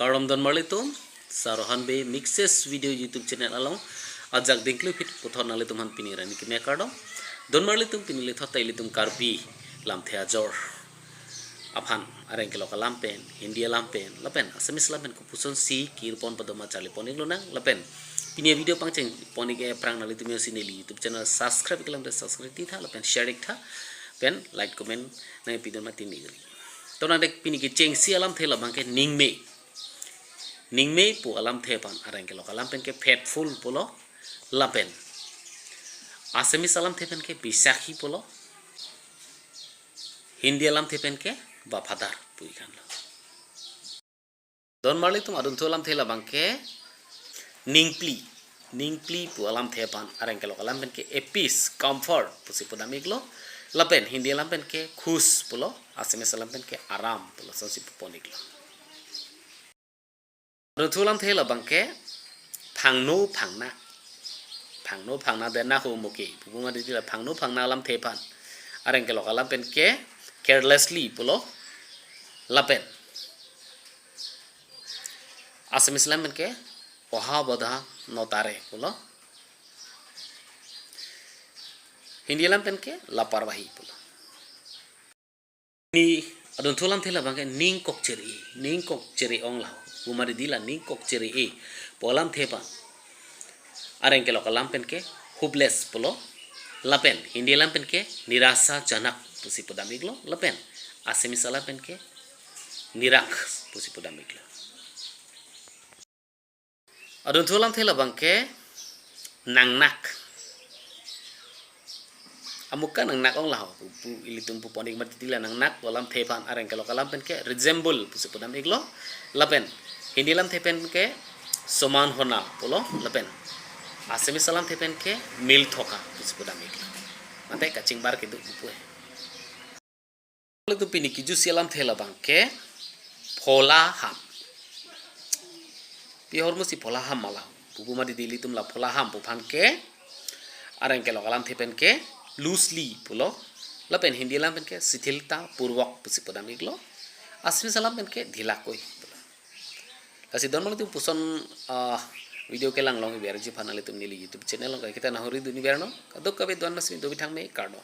Karom don marlitum sa Rohon Bey mixes video YouTube channel along ajak dingklu fit puthor nalitum han pinira ni kime kardom don marlitum pinili thota ilitum Karbi Lamthea jor aphan areng kelo kalampen India lampen lapen asamis lampen kupuson si kirpon padoma chali ponik lunang lapen pinia video pangcheng ponik e prang nalitum sineli YouTube channel subscribe kelam de subscribe ti tha lapen share dik tha pen like comment na video ma tini gri tona dek pini ke cheng si alam thela bangke Ningme pu alam thepan areng kelo kalampen ke faithful polo lapen asamis alam thepen ke bisakhi polo Hindi alam thepen ke bafadar puikan lo don marli tum adun tholam thela bangke Ningpli pu alam thepan areng kelo kalampen ke peace comfort pusi podamik lo lapen Hindi alam pen ke khus polo asamis alam pen ke aram polo sonsi ponik lo Rutulam thela bangke phangno phangna dena ho moke bunga ditila phangno phangna lam thepan areng ke lokal pen ke carelessly pulo lapen asamis lam pen ke oha bodha notare pulo Hindi lam pen ke laparwahi pulo ni adon thulam thela bangke Ningkokchere'e ong lau Umari dila Ningkokchere'e polam thepa areng ke lokal lampen ke hopeless polo lapen Hindi lampen ke nirasa janak pusi podamiglo lapen asemis lampen ke nirak pusi podamiglo adun tholam thela bangke Nangnak amuka Nangnak ong lau pu ilitum pu ponik mati dila Nangnak polam thepan areng ke lokal lampen ke resemble pusi podamiglo lapen Hindi lam thepen ke soman hona polo lapen asamis salam thepen ke mil thoka pusi podamik mate kaching bar ke du pue tu pini ki ju sialam thela bangke phola ham pi hormu si phola ham mala bubu madi dili tum la phola ham pu phan ke areng ke lokalam thepen ke loosely polo lapen Hindi lam pen ke sithilta purwak pusi podamik lo asamis salam pen ke dhila koi kasi don malu tu puson video ke Anglong biar je panal itu nili YouTube channel kita nahuri duni biar no kadok kabe don masih dobi thang me kardon